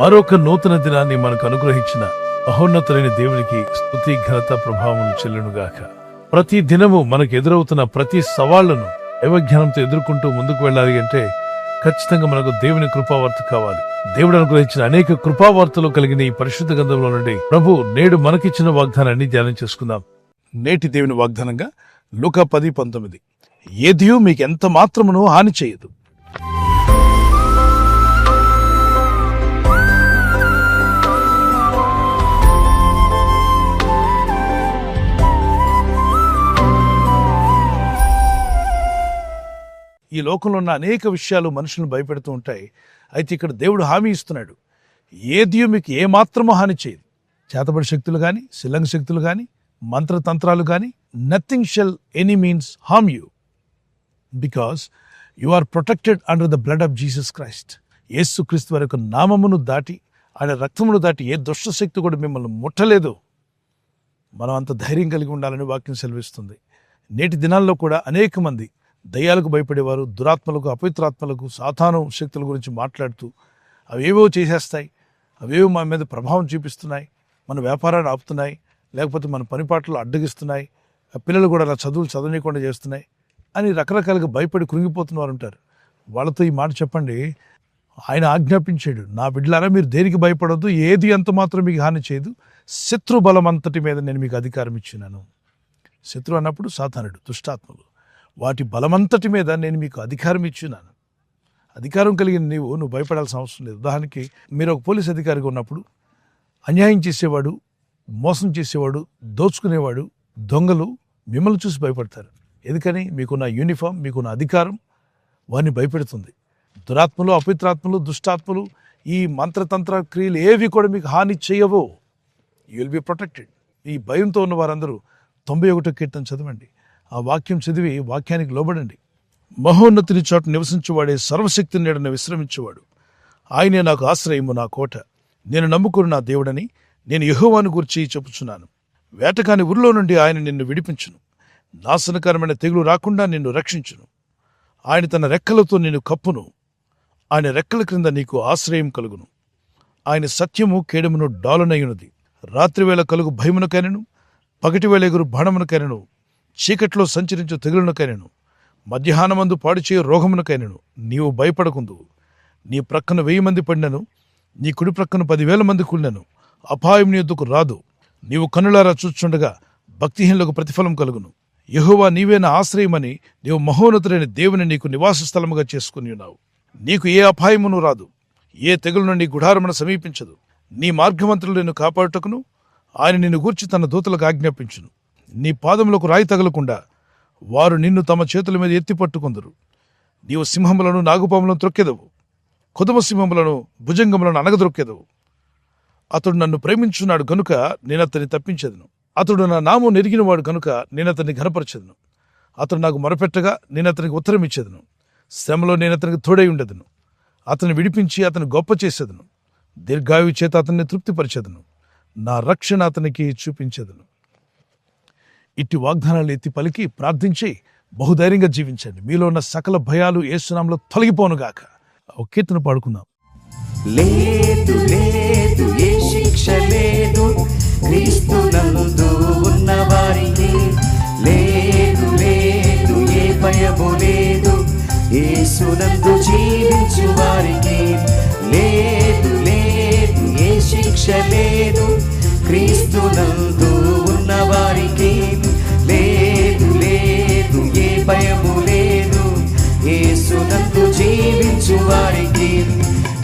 మరొక నూతన దినాన్ని మనకు అనుగ్రహించిన మహోన్నతులైన దేవునికి స్తుతి ఘనత ప్రభావం చెల్లునుగాక. ప్రతి దినము మనకు ఎదురవుతున్న ప్రతి సవాళ్లను దైవజ్ఞానంతో ఎదుర్కొంటూ ముందుకు వెళ్ళాలి అంటే ఖచ్చితంగా మనకు దేవుని కృపావార్త కావాలి. దేవుడు అనుగ్రహించిన అనేక కృపావార్తలు కలిగిన ఈ పరిశుద్ధ గ్రంథంలో నుండి ప్రభు నేడు మనకిచ్చిన వాగ్దానాన్ని ధ్యానం చేసుకుందాం. నేటి దేవుని వాగ్దానంగా లూకా 10:19, ఏదియూ మీకు ఎంత మాత్రమును హాని చేయదు. ఈ లోకంలో ఉన్న అనేక విషయాలు మనుషులను భయపెడుతూ ఉంటాయి. అయితే ఇక్కడ దేవుడు హామీ ఇస్తున్నాడు, ఏదియూ మీకు ఏమాత్రమూ హాని చేయదు. చేతబడి శక్తులు గాని, శిలంగ శక్తులు గాని, మంత్రతంత్రాలు గాని, nothing shall any means harm you, because you are protected under the blood of Jesus Christ. యేసు క్రీస్తు వారి యొక్క నామమును దాటి, ఆయన రక్తమును దాటి ఏ దుష్ట శక్తి కూడా మిమ్మల్ని ముట్టలేదు. మనం అంత ధైర్యం కలిగి ఉండాలని వాక్యం సెలవిస్తుంది. నేటి దినాల్లో కూడా అనేక మంది దయ్యాలకు భయపడేవారు, దురాత్మలకు, అపవిత్రాత్మలకు, సాతాను శక్తుల గురించి మాట్లాడుతూ అవేవో చేసేస్తాయి, అవేవో మన మీద ప్రభావం చూపిస్తున్నాయి, మన వ్యాపారాన్ని ఆపుతున్నాయి, లేకపోతే మన పనిపాట్లు అడ్డగిస్తున్నాయి, పిల్లలు కూడా అలా చదువులు చదవనీయకుండా చేస్తున్నాయి అని రకరకాలుగా భయపడి కృంగిపోతున్న వారు ఉంటారు. వాళ్ళతో ఈ మాట చెప్పండి, ఆయన ఆజ్ఞాపించాడు, నా బిడ్డలారా మీరు దేనికి భయపడొద్దు, ఏది ఎంత మాత్రం మీకు హాని చేయదు, శత్రు బలం అంతటి మీద నేను మీకు అధికారం ఇచ్చినాను. శత్రు అన్నప్పుడు సాతానుడు, దుష్టాత్మలు, వాటి బలమంతటి మీద నేను మీకు అధికారం ఇచ్చినాను. అధికారం కలిగిన నువ్వు భయపడాల్సిన అవసరం లేదు. ఉదాహరణకి మీరు ఒక పోలీస్ అధికారిగా ఉన్నప్పుడు అన్యాయం చేసేవాడు, మోసం చేసేవాడు, దోచుకునేవాడు, దొంగలు మిమ్మల్ని చూసి భయపడతారు. ఎందుకని? మీకున్న యూనిఫామ్, మీకున్న అధికారం వారిని భయపెడుతుంది. దురాత్మలు, అపవిత్రాత్మలు, దుష్టాత్మలు, ఈ మంత్రతంత్ర క్రియలు ఏవి కూడా మీకు హాని చేయవో. You will be protected. ఈ భయంతో ఉన్న వారందరూ 91వ కీర్తన చదవండి. ఆ వాక్యం చదివి వాక్యానికి లోబడండి. మహోన్నతుని చోట నివసించువాడే సర్వశక్తిని నీడన విశ్రమించేవాడు. ఆయనే నాకు ఆశ్రయము, నా కోట, నేను నమ్ముకుని నా దేవుడని నేను యెహోవాను గూర్చి చెప్పుచున్నాను. వేటకాని ఊరిలో నుండి ఆయన నిన్ను విడిపించును, నాశనకరమైన తెగులు రాకుండా నిన్ను రక్షించును. ఆయన తన రెక్కలతో నిన్ను కప్పును, ఆయన రెక్కల క్రింద నీకు ఆశ్రయం కలుగును. ఆయన సత్యము కేడమును డాలునయున్నది. రాత్రివేళ కలుగు భయమునకైనను, పగటివేళ ఎగురు బాణమునకైనను, చీకట్లో సంచరించు తెగులునకైనను, మధ్యాహ్నమందు పాడుచేయ రోగమునకైనను నీవు భయపడకుందువు. నీ ప్రక్కన 1000 మంది పడినను, నీ కుడి ప్రక్కన 10,000 మంది కూలినను అపాయం నీ యొద్దకు రాదు. నీవు కన్నులారా చూచుండగా భక్తిహీనులకు ప్రతిఫలం కలుగును. యెహోవా నీవే నా ఆశ్రయమని నీవు మహోన్నతుడైన దేవుని నీకు నివాస స్థలముగా చేసుకుని ఉన్నావు. నీకు ఏ అపాయమును రాదు, ఏ తెగులును నీ గుడారమును సమీపించదు. నీ మార్గమంత్రులు నిన్ను కాపాడుటకును ఆయన నిన్ను గూర్చి తన దూతలకు ఆజ్ఞాపించును. నీ పాదములకు రాయి తగలకుండా వారు నిన్ను తమ చేతుల మీద ఎత్తి పట్టుకొందురు. నీవు సింహములను, నాగుపాములను త్రొక్కెదవు, కొదుమ సింహములను, భుజంగములను అనగదొక్కెదవు. అతడు నన్ను ప్రేమించున్నాడు గనుక నేను అతన్ని తప్పించెదను. అతడు నా నామం నెరిగినవాడు గనుక నేను అతన్ని ఘనపరచెదను. అతడు నాకు మొరపెట్టగా నేను అతనికి ఉత్తరం ఇచ్చేదను. శ్రమలో నేను అతనికి తోడై ఉండేదను. అతన్ని విడిపించి అతను గొప్ప చేసేదను. దీర్ఘాయువు చేత అతన్ని తృప్తిపరిచేదను. నా రక్షణ అతనికి చూపించేదను. ఇట్టి వాగ్దానాలు ఎత్తి పలికి ప్రార్థించి బహుధైర్యంగా జీవించండి. మీలో ఉన్న సకల భయాలు యేసు నామములో తొలగిపోనుగాక. ఒక కీర్తన పాడుకుందాం. లేదు లేదు ఏ శిక్ష లేదు క్రీస్తునందు ఉన్న వారికి, లేదు లేదు ఏ భయము లేదు యేసునందు జీవించు వారికి, లేదు లేదు ఏ శిక్ష లేదు క్రీస్తునందు ఉన్న వారికి, లేదు లేదు ఏ భయము లేదు యేసునందు జీవించు వారికి,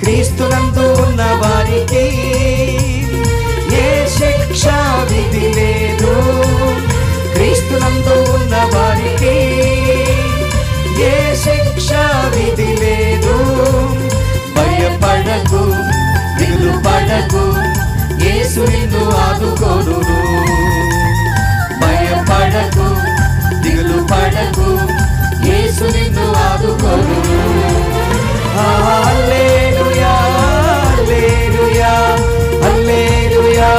క్రీస్తునందు ఉన్న వారికి ఏ శిక్షా విధి లేదు, క్రీస్తునందు ఉన్న వారికి ఏ శిక్షా విధి లేదు. భయపడకు, దిగులు పడకు, యేసు నిన్ను ఆదుకొనును. భయపడకు, దిగులు పడకు, యేసు నిన్ను ఆదుకొనును. హల్లెలూయా హల్లెలూయా హల్లెలూయా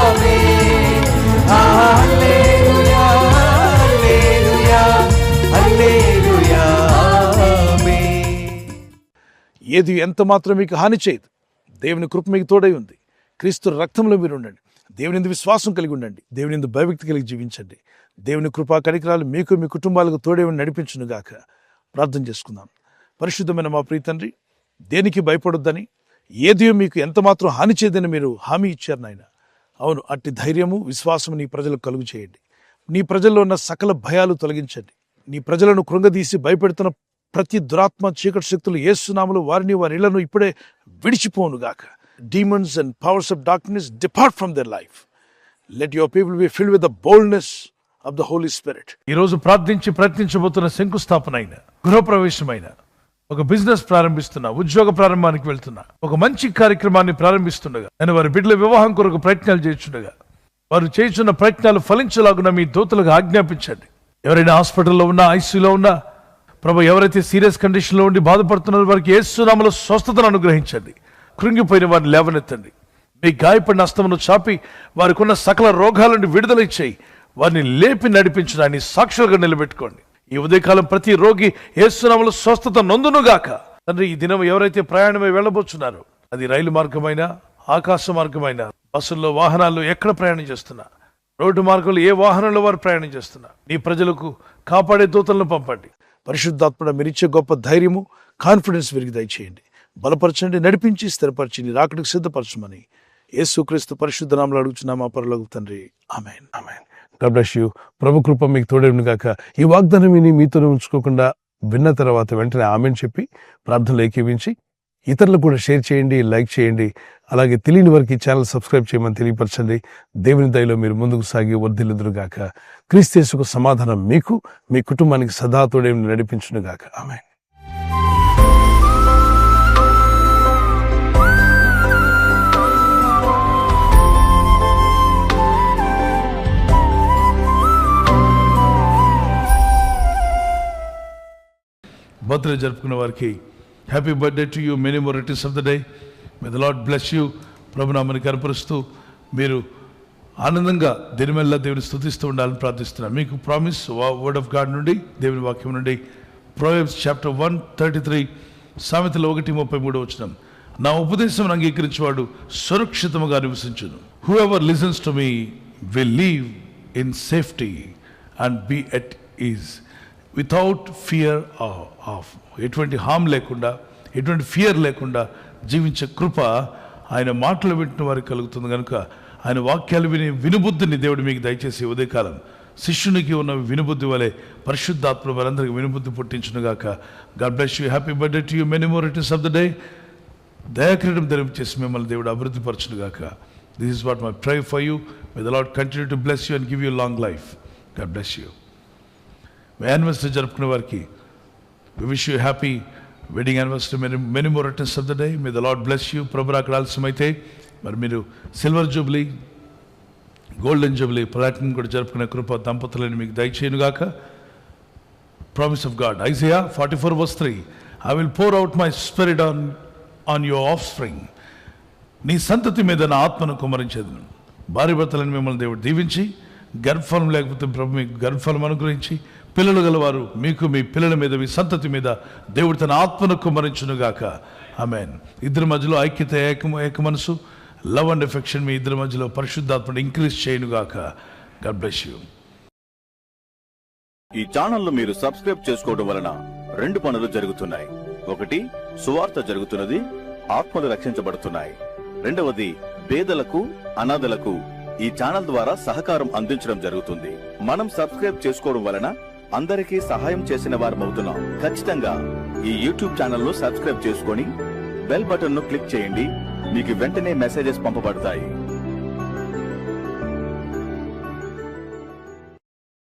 ఆమేన్. హల్లెలూయా హల్లెలూయా హల్లెలూయా ఆమేన్. ఏది ఎంత మాత్రం మీకు హాని చేయదు. దేవుని కృప మీకు తోడై ఉంది. క్రీస్తు రక్తంలో మీరు ఉండండి. దేవుని యందు విశ్వాసం కలిగి ఉండండి. దేవుని యందు భయభక్తి కలిగి జీవించండి. దేవుని కృపా కనికరాలు మీకు మీ కుటుంబాలకు తోడే నడిపించును గాక. ప్రార్థన చేసుకుందాం. పరిశుద్ధమైన మా ప్రియ తండ్రి, దేనికి భయపడొద్దని, ఏది మీకు ఎంత మాత్రం హాని చేయదని మీరు హామీ ఇచ్చారు నాయన. అవును, అట్టి ధైర్యము విశ్వాసము నీ ప్రజలకు కలుగు చేయండి. నీ ప్రజల్లో ఉన్న సకల భయాలు తొలగించండి. నీ ప్రజలను కృంగదీసి భయపెడుతున్న ప్రతి దురాత్మ చీకటి శక్తులు యేసు నామములో వారిని వారి ఇళ్లను ఇప్పుడే విడిచిపోను గాక. Demons and powers of darkness depart from their life. Let your people be filled with the boldness of the Holy Spirit. ఈ రోజు ప్రార్థించి ప్రయత్నించబోతున్న శంకుస్థాపన అయిన, గృహప్రవేశమైన, ఒక బిజినెస్ ప్రారంభిస్తున్నా, ఉద్యోగ ప్రారంభానికి వెళ్తున్నా, ఒక మంచి కార్యక్రమాన్ని ప్రారంభిస్తుండగా, నేను వారి బిడ్డల వివాహం కొరకు ప్రయత్నాలు చేస్తుండగా, వారు చేస్తున్న ప్రయత్నాలు ఫలించలాగున మీ దూతలకు ఆజ్ఞాపించండి. ఎవరైనా హాస్పిటల్లో ఉన్నా, ఐసీయూలో ఉన్నా, ప్రభు ఎవరైతే సీరియస్ కండిషన్లో ఉండి బాధపడుతున్నారో వారికి యేసు నామములో స్వస్థతను అనుగ్రహించండి. కృంగిపోయిన వారిని లేవనెత్తండి. మీ గాయపడిన హస్తమును చాపి వారికి ఉన్న సకల రోగాల నుండి విడుదల ఇచ్చేయి. వారిని లేపి నడిపించడాన్ని సాక్షులుగా నిలబెట్టుకోండి. ఈ ఉదయకాలం ప్రతి రోగి యేసు నామములో స్వస్థత నొందునుగాక. తండ్రి, ఈ దినం ఎవరైతే ప్రయాణమై వెళ్ళబోతున్నారో, అది రైలు మార్గమైనా, ఆకాశ మార్గమైనా, బస్సుల్లో, వాహనాల్లో ఎక్కడ ప్రయాణం చేస్తున్నా, రోడ్డు మార్గంలో ఏ వాహనంలో వారు ప్రయాణం చేస్తున్నా, నీ ప్రజలకు కాపాడే దూతలను పంపండి. పరిశుద్ధాత్మ మీరిచ్చే గొప్ప ధైర్యము, కాన్ఫిడెన్స్ వీరికి దయచేయండి. బలపరచండి, నడిపించి స్థిరపరిచి నీ రాకడకు సిద్ధపరచమని యేసుక్రీస్తు పరిశుద్ధ నామములో అడుగుచున్నాము మా పరలోక తండ్రి. Amen, amen. God bless you. ప్రభు కృప మీకు తోడే ఉండును గాక. ఈ వాగ్దానం మీతోనే ఉంచుకోకుండా విన్న తర్వాత వెంటనే ఆమేన్ చెప్పి ప్రార్థనలు ఏకీవించి ఇతరులకు కూడా షేర్ చేయండి, లైక్ చేయండి. అలాగే తెలియని వారికి ఈ ఛానల్ సబ్స్క్రైబ్ చేయమని తెలియపరచండి. దేవుని దయలో మీరు ముందుకు సాగి వర్ధిల్లుదురు గాక. క్రీస్తు యేసుకు సమాధానం మీకు, మీ కుటుంబానికి సదా తోడే నడిపించును గాక. ఆమేన్. బర్త్డే జరుపుకున్న వారికి happy birthday to you, many more returns of the day. May the Lord bless you. ప్రభునామాన్ని కనపరుస్తూ మీరు ఆనందంగా దినమెల్లా దేవుని స్తుతిస్తూ ఉండాలని ప్రార్థిస్తున్నాను. మీకు ప్రామిస్ వర్డ్ ఆఫ్ గాడ్ నుండి, దేవుని వాక్యం నుండి, ప్రొవెర్బ్స్ చాప్టర్ 1:33, సామెతలు 1:33 నా ఉపదేశం అంగీకరించేవాడు సురక్షితముగా నివసించును. Whoever listens to me will live in safety and be at ease without fear of. ఎటువంటి హామ్ లేకుండా, ఎటువంటి ఫియర్ లేకుండా జీవించే కృప ఆయన మాటలు వింటున్న వారికి కలుగుతుంది. కనుక ఆయన వాక్యాలు విని వినుబుద్ధిని దేవుడు మీకు దయచేసి ఉదయకాలం శిష్యునికి ఉన్న వినుబుద్ధి వలె పరిశుద్ధాత్మ వారందరికీ వినుబుద్ధి పుట్టించునుగాక. God bless you. Happy birthday to you, many more returns of the day. దయాక్రీడం ధరించేసి మిమ్మల్ని దేవుడు అభివృద్ధి పరచునుగాక. This is what my prayer for you. May the Lord continue to bless you and give you long life. God bless you. Anniversary జరుపుకునే వారికి we wish you happy wedding anniversary, many more returns of the day. May the Lord bless you. ప్రభు అక్కడ ఆలస్యమైతే మరి మీరు silver jubilee, golden jubilee, platinum కూడా జరుపుకునే కృప దంపతులను మీకు దయచేయునుగాక. Promise of God, Isaiah 44:3, I will pour out my spirit on your offspring. నీ సంతతి మీద నా ఆత్మను కుమ్మరించేదను. భార్య భర్తలను మిమ్మల్ని దేవుడు దీవించి, గర్భఫలం లేకపోతే ప్రభు మీకు గర్భఫలం అనుగ్రహించి, పిల్లలు గలవారు మీకు, మీ పిల్లల మీద, మీ సంతతి మీద దేవుడు తన ఆత్మను కుమ్మరించునుగాక. ఆమేన్. ఇద్దరి మధ్యలో ఐక్యత, ఏక మనసు, లవ్ అండ్ ఎఫెక్షన్ మీ ఇద్దరి మధ్యలో పరిశుద్ధాత్మను ఇంక్రీజ్ చేయనుగాక. God bless you. ఈ ఛానల్ను మీరు సబ్స్క్రైబ్ చేసుకోవడం వలన 2 పనులు జరుగుతున్నాయి. ఒకటి, సువార్త జరుగుతున్నది, ఆత్మలు రక్షించబడుతున్నాయి. రెండవది, పేదలకు, అనాథలకు ఈ ఛానల్ ద్వారా సహకారం అందించడం జరుగుతుంది. మనం సబ్స్క్రైబ్ చేసుకోవడం వలన అందరికీ సహాయం చేసిన వారమవుతున్నాం. ఖచ్చితంగా ఈ యూట్యూబ్ ఛానల్ను సబ్స్క్రైబ్ చేసుకొని బెల్ బటన్ ను క్లిక్ చేయండి. మీకు వెంటనే మెసేజెస్ పంపబడతాయి.